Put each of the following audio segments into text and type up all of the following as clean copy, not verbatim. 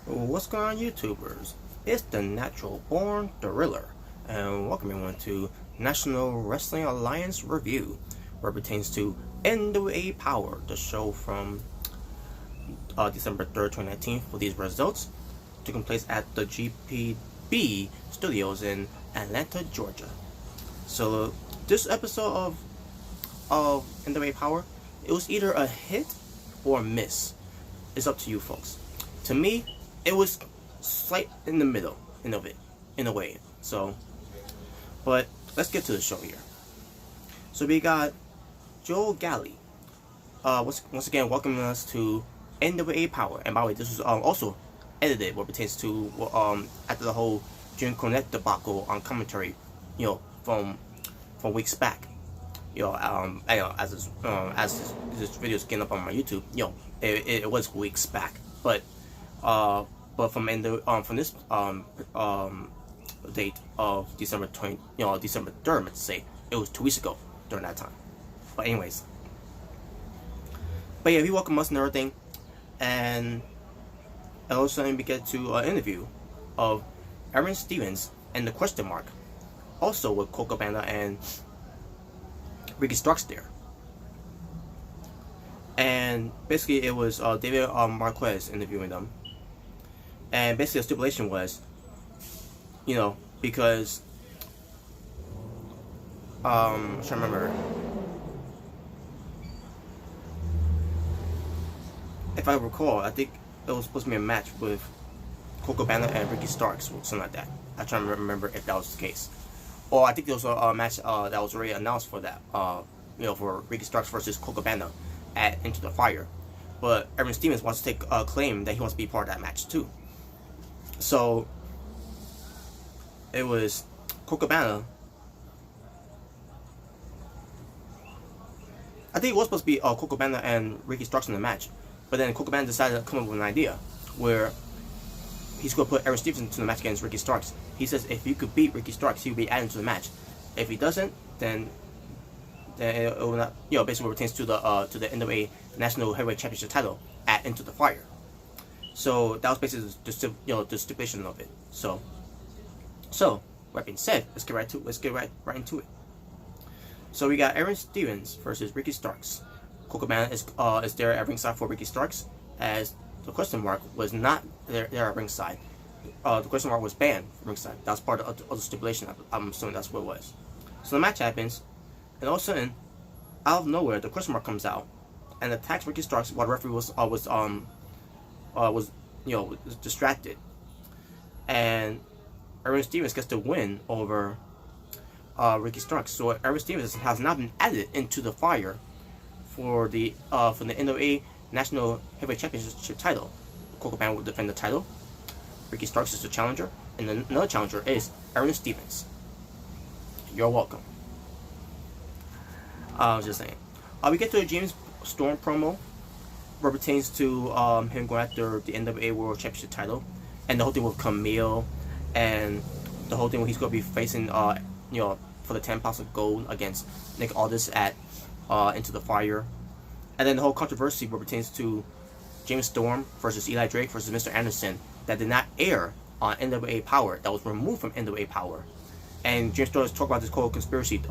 What's going on, YouTubers? It's the Natural Born Thriller, and welcome everyone to National Wrestling Alliance Review, where it pertains to NWA Powerrr, the show from December 3rd, 2019. For these results, taking place at the GPB Studios in Atlanta, Georgia. So this episode of NWA Powerrr, it was either a hit or a miss. It's up to you folks. To me, it was slight in the middle in a way. So, but let's get to the show here. So we got Joe Galli, once again welcoming us to NWA Powerrr. And by the way, this was also edited what pertains to after the whole Jim Cornette debacle on commentary, from weeks back. As this video is getting up on my YouTube, it was weeks back, but from this date of December 3rd, let's say it was 2 weeks ago during that time. But anyways, but yeah, he welcomed us and everything, and all of a sudden we get to an interview of Aaron Stevens and the question mark, also with Coco Cabana and Ricky Starks there. And basically it was David Marquez interviewing them. And basically the stipulation was, because I'm trying to remember. If I recall, I think it was supposed to be a match with Coco Cabana and Ricky Starks or something like that. I'm trying to remember if that was the case. Or I think there was a match that was already announced for that, for Ricky Starks versus Coco Cabana at Into the Fire. But Aaron Stevens wants to take a claim that he wants to be part of that match too. So it was Coco Cabana. I think it was supposed to be Coco Cabana and Ricky Starks in the match, but then Coco Cabana decided to come up with an idea where he's going to put Aaron Stevens into the match against Ricky Starks. He says if you could beat Ricky Starks, he would be added to the match. If he doesn't, then it will not, basically pertains to the NWA National Heavyweight Championship title at Into the Fire. So that was basically the stipulation of it. So that being said, let's get right into it. So we got Aaron Stevens versus Ricky Starks. Coco Cabana is there at ringside for Ricky Starks, as the question mark was not there at ringside. The question mark was banned from ringside. That was part of the stipulation. I'm assuming that's what it was. So the match happens, and all of a sudden, out of nowhere, the question mark comes out and attacks Ricky Starks while the referee was distracted, and Aaron Stevens gets the win over Ricky Starks. So Aaron Stevens has now been added into the fire for the NWA National Heavyweight Championship title. Coco Cabana will defend the title. Ricky Starks is the challenger, and then another challenger is Aaron Stevens. You're welcome. I was just saying. We get to a James Storm promo, where it pertains to him going after the NWA World Championship title, and the whole thing with Camille, and the whole thing where he's going to be facing, for the 10 pounds of gold against Nick Aldis at Into the Fire, and then the whole controversy where it pertains to James Storm versus Eli Drake versus Mr. Anderson that did not air on NWA Powerrr, that was removed from NWA Powerrr. And James Storm talked about this whole conspiracy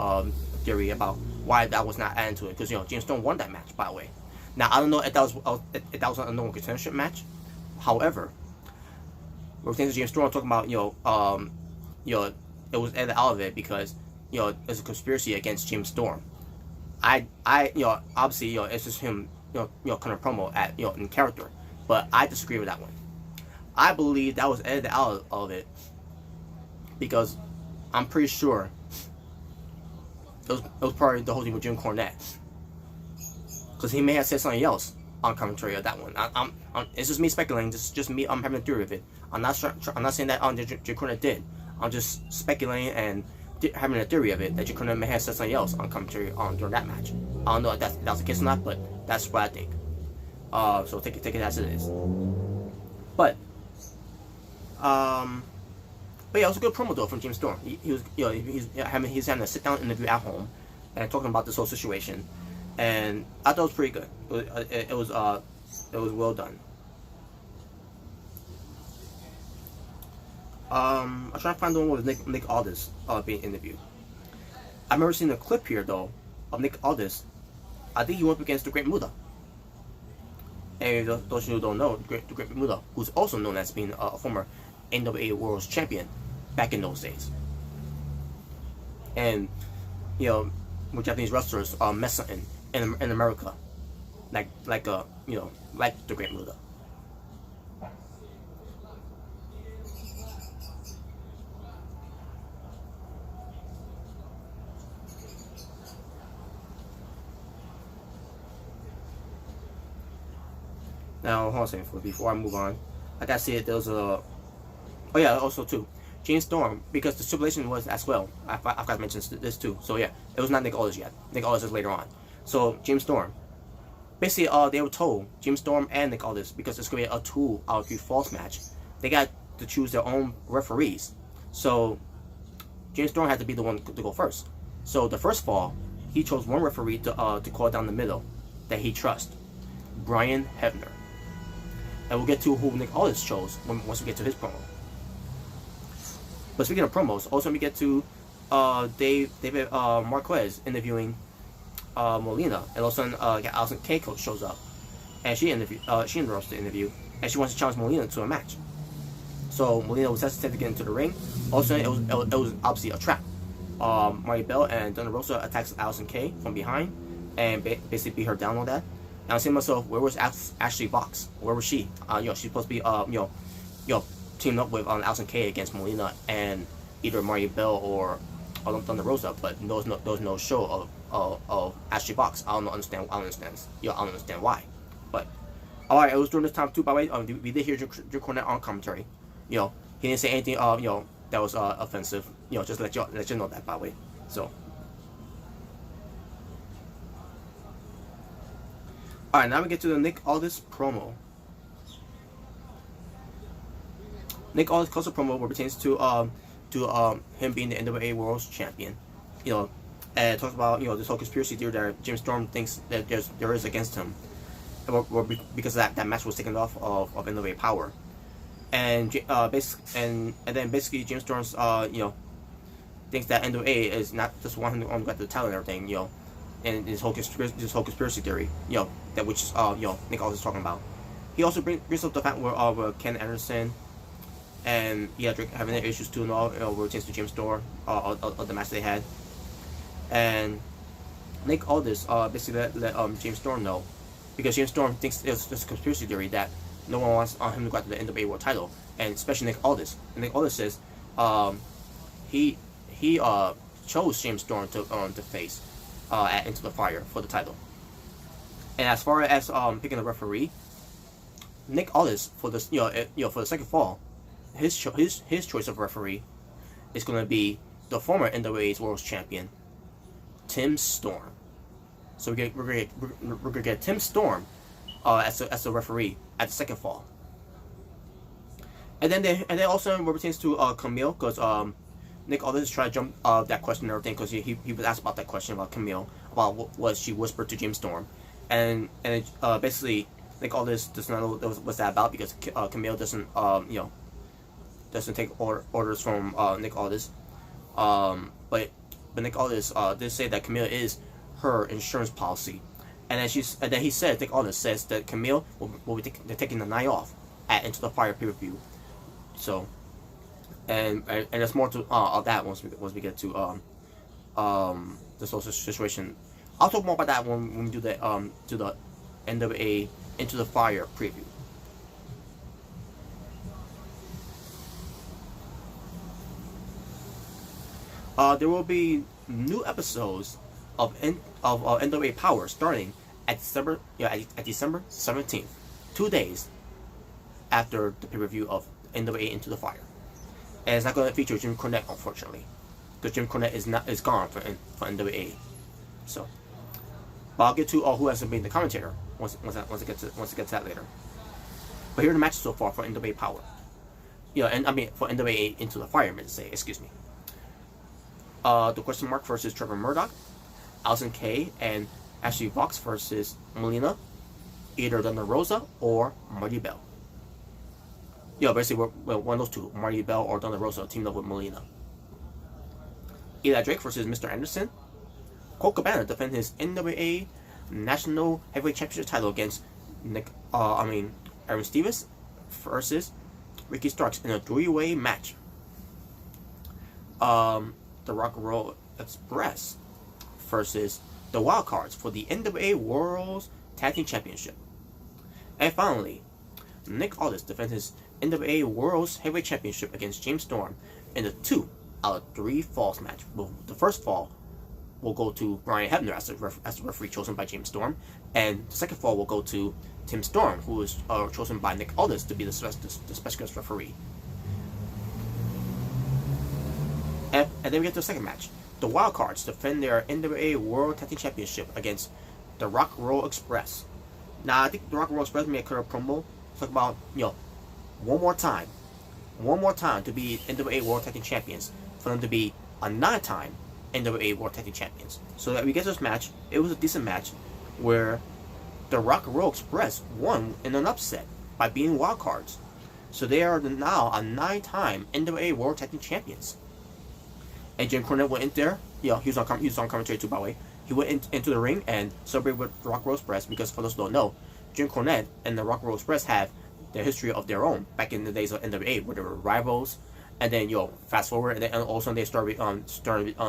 theory about why that was not added to it, because James Storm won that match, by the way. Now I don't know if that was a normal contendership match. However, we're saying James Storm talking about it was edited out of it because it's a conspiracy against James Storm. I obviously it's just him kind of promo at in character, but I disagree with that one. I believe that was edited out of it because I'm pretty sure it was part of the whole thing with Jim Cornette, because he may have said something else on commentary of that one. It's just me speculating. It's just me. I'm having a theory of it. I'm not saying that Jim Cornette did. I'm just speculating and having a theory of it that Jim Cornette may have said something else on commentary during that match. I don't know if that's the case or not, but that's what I think. So take it as it is. But yeah, it was a good promo though from James Storm. He's having a sit down interview at home and talking about this whole situation, and I thought it was pretty good. It was well done. I'm trying to find the one with Nick Aldis being interviewed. I remember seeing a clip here though of Nick Aldis. I think he went up against the Great Muta. And those who don't know, the Great Muta, who's also known as being a former NWA World Champion back in those days. And you know, with Japanese wrestlers mess something in America, like you know, like the Great Muta. Now, hold on a second, before I move on, I gotta say there was a. Oh yeah, also too, James Storm, because the stipulation was as well. I forgot to mention this too. So yeah, it was not Nick Aldis yet. Nick Aldis is later on. So James Storm, basically, they were told, James Storm and Nick Aldis, because it's gonna be a 2 out of 3 falls match, they got to choose their own referees. So James Storm had to be the one to go first. So the first fall, he chose one referee to call down the middle that he trusts, Brian Hebner. And we'll get to who Nick Aldis chose once we get to his promo. But speaking of promos, also we get to David Marquez interviewing Molina, and also Alison Kay shows up, and she interrupts the interview, and she wants to challenge Molina to a match. So Molina was hesitant to get into the ring. Also, it was obviously a trap. Maria Bell and Thunder Rosa attacks Alison Kay from behind, and basically beat her down on that. And I'm saying to myself, where was Ashley Box? Where was she? You know, she's supposed to be teamed up with Alison Kay against Molina and either Maria Bell or Thunder Rosa, but there was no show of Ashley Box. I don't understand why. But alright, it was during this time too. By the way, we did hear Jim Cornette on commentary. You know, he didn't say anything that was offensive. You know, just let you know that, by the way. So. Alright, now we get to the Nick Aldis promo. Nick Aldis calls a promo where pertains to him being the NWA World Champion. You know, and talks about this whole conspiracy theory that Jim Storm thinks that there is against him, because that match was taken off of NWA Powerrr, and then basically Jim Storm's thinks that NWA is not just one who got the title and everything, and this whole conspiracy theory, that which is Nick Aldis is talking about. He also brings up the fact where Ken Anderson and having their issues too and all, where it pertains to Jim Storm, of the match they had. And Nick Aldis basically let James Storm know, because James Storm thinks it's just a conspiracy theory that no one wants him to go after the NWA World title, and especially Nick Aldis. And Nick Aldis says he chose James Storm to face at Into the Fire for the title. And as far as picking a referee, Nick Aldis for this for the second fall, his choice of referee is going to be the former NWA World Champion, Tim Storm. So we're gonna get Tim Storm as a referee at the second fall. And then also what pertains to Camille, because Nick Aldis tried to jump that question and everything, because he was asked about that question about Camille, about what she whispered to James Storm, and basically Nick Aldis does not know what's that about, because Camille doesn't take orders from Nick Aldis, but Nick Aldis did say that Camille is her insurance policy, and then he said, Nick Aldis says that Camille will be taking the night off at Into the Fire pay-per-view. So, and there's more to of that once we get to this whole situation. I'll talk more about that when we do the NWA Into the Fire preview. There will be new episodes of NWA Powerrr starting at December 17th, 2 days after the pay-per-view of NWA Into the Fire. And it's not going to feature Jim Cornette, unfortunately, because Jim Cornette is gone for NWA. So, but I'll get to who hasn't been the commentator once it gets to that later. But here are the matches so far for NWA Powerrr. For NWA Into the Fire, I meant to say, excuse me. The question mark versus Trevor Murdoch, Alison Kay and Ashley Vox versus Molina, either Thunder Rosa or Marty Bell. basically one of those two, Marty Bell or Thunder Rosa, teamed up with Molina. Eli Drake versus Mr. Anderson. Colt Cabana defend his NWA National Heavyweight Championship title against Aaron Stevens versus Ricky Starks in a three-way match. The Rock and Roll Express versus the Wildcards for the NWA World's Tag Team Championship. And finally, Nick Aldis defends his NWA World's Heavyweight Championship against James Storm in a 2 out of 3 falls match. The first fall will go to Brian Hebner as the referee chosen by James Storm, and the second fall will go to Tim Storm, who was chosen by Nick Aldis to be the special guest referee. And then we get to the second match. The Wildcards defend their NWA World Tag Team Championship against the Rock Roll Express. Now, I think the Rock Roll Express made a clear promo. Talk about, one more time to be NWA World Tag Team Champions, for them to be a 9-time NWA World Tag Team Champions. So that we get this match. It was a decent match where the Rock and Roll Express won in an upset by being Wildcards. So they are now a 9-time NWA World Tag Team Champions. And Jim Cornette went in there. He was on commentary too, by the way. He went into the ring and celebrated with the Rock and Roll Express, because for those who don't know, Jim Cornette and the Rock and Roll Express have their history of their own back in the days of NWA, where they were rivals. And then fast forward, and all of a sudden they started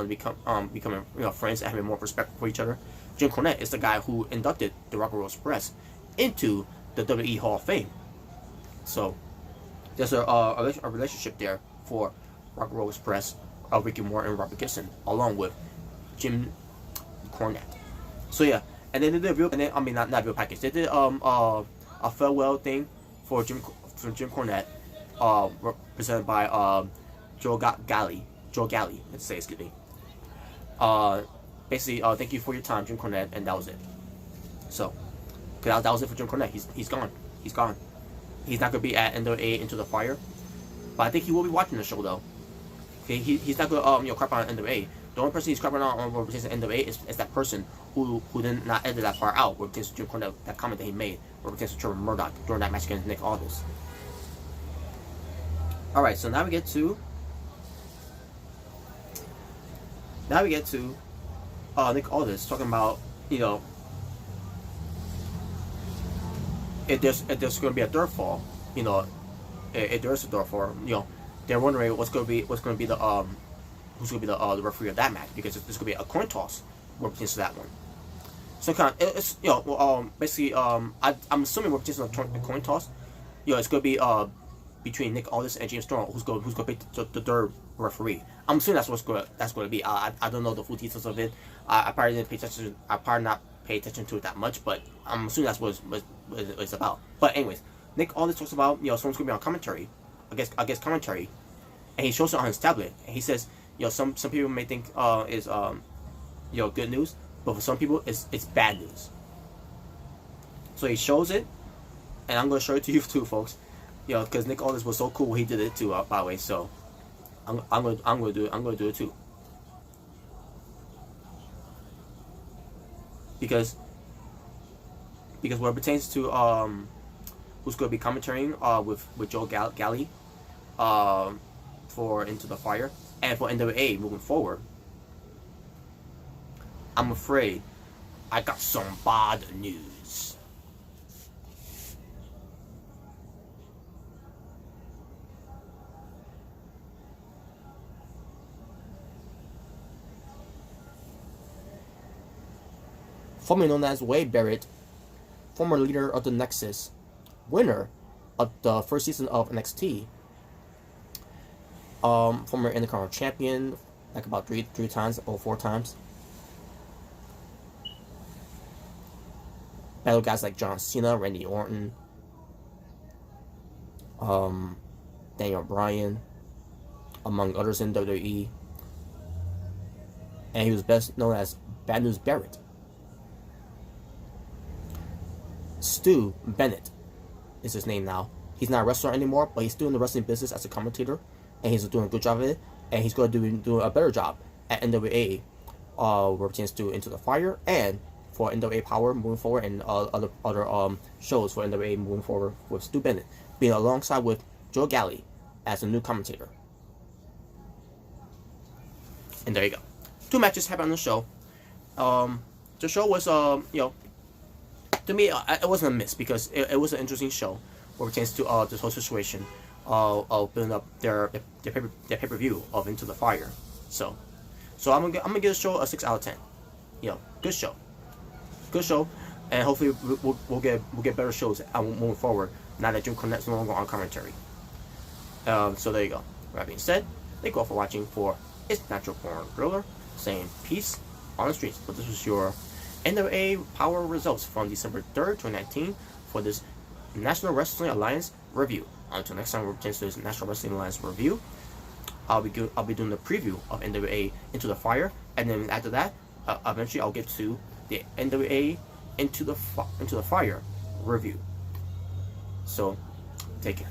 becoming friends and having more respect for each other. Jim Cornette is the guy who inducted the Rock and Roll Express into the WWE Hall of Fame. So there's a relationship there for Rock and Roll Express, Ricky Moore and Robert Gibson, along with Jim Cornette. So yeah, and then they did not real package. They did a farewell thing for Jim Cornette, presented by Joe Galli. Let's say, excuse me. Basically, thank you for your time, Jim Cornette, and that was it. So, that was it for Jim Cornette. He's gone. He's gone. He's not gonna be at NWA Into the Fire, but I think he will be watching the show though. Okay, he's not gonna crap on NWA. The only person he's crapping on represents NWA is that person who did not edit that part out, where it pertains to Jim Cornette, that comment that he made, where it pertains to Trevor Murdoch during that match against Nick Aldis. Alright, so now we get to Nick Aldis talking about, if there's going to be a third fall, if there is a third fall, they're wondering who's going to be the referee of that match, because there's going to be a coin toss where it pertains to that one. So it's basically I'm assuming where it pertains to the coin toss, it's going to be between Nick Aldis and James Storm, who's going to be the third referee. I'm assuming that's going to be. I don't know the full details of it. I probably didn't pay attention. I probably not pay attention to it that much, but I'm assuming that's what it's about. But anyways, Nick Aldis talks about someone's going to be on commentary, I guess commentary, and he shows it on his tablet, and he says some people may think is good news, but for some people it's bad news. So he shows it, and I'm going to show it to you too, folks. Because Nick Aldis was so cool when he did it too, by the way. So I'm gonna do it too. Because what it pertains to who's gonna be commentating with Joe Galli for Into the Fire and for NWA moving forward, I'm afraid I got some bad news. Formerly known as Wade Barrett, former leader of the Nexus, winner of the first season of NXT, former Intercontinental Champion, like about three times or 4 times. Battle guys like John Cena, Randy Orton, Daniel Bryan, among others in WWE, and he was best known as Bad News Barrett. Stu Bennett is his name now. He's not a wrestler anymore, but he's still in the wrestling business as a commentator, and he's doing a good job of it, and he's going to do a better job at NWA, where it pertains to Into the Fire, and for NWA Powerrr moving forward, and other shows for NWA moving forward, with Stu Bennett being alongside with Joe Galli as a new commentator. And there you go. 2 matches happened on the show. The show was, to me, it wasn't a miss because it was an interesting show where it pertains to this whole situation of building up their pay-per-view of Into the Fire. So I'm gonna give the show a 6 out of 10. Good show, and hopefully we'll get better shows moving forward now that Jim Cornette's no longer on commentary. So there you go. With that being said, thank you all for watching for It's Natural Porn Thriller, saying peace on the streets. So this was your NWA Powerrr results from December 3rd, 2019 for this National Wrestling Alliance review. Until next time, we're returning to this National Wrestling Alliance review. I'll be doing the preview of NWA Into the Fire, and then after that, eventually I'll get to the NWA Into the Fire review. So, take care.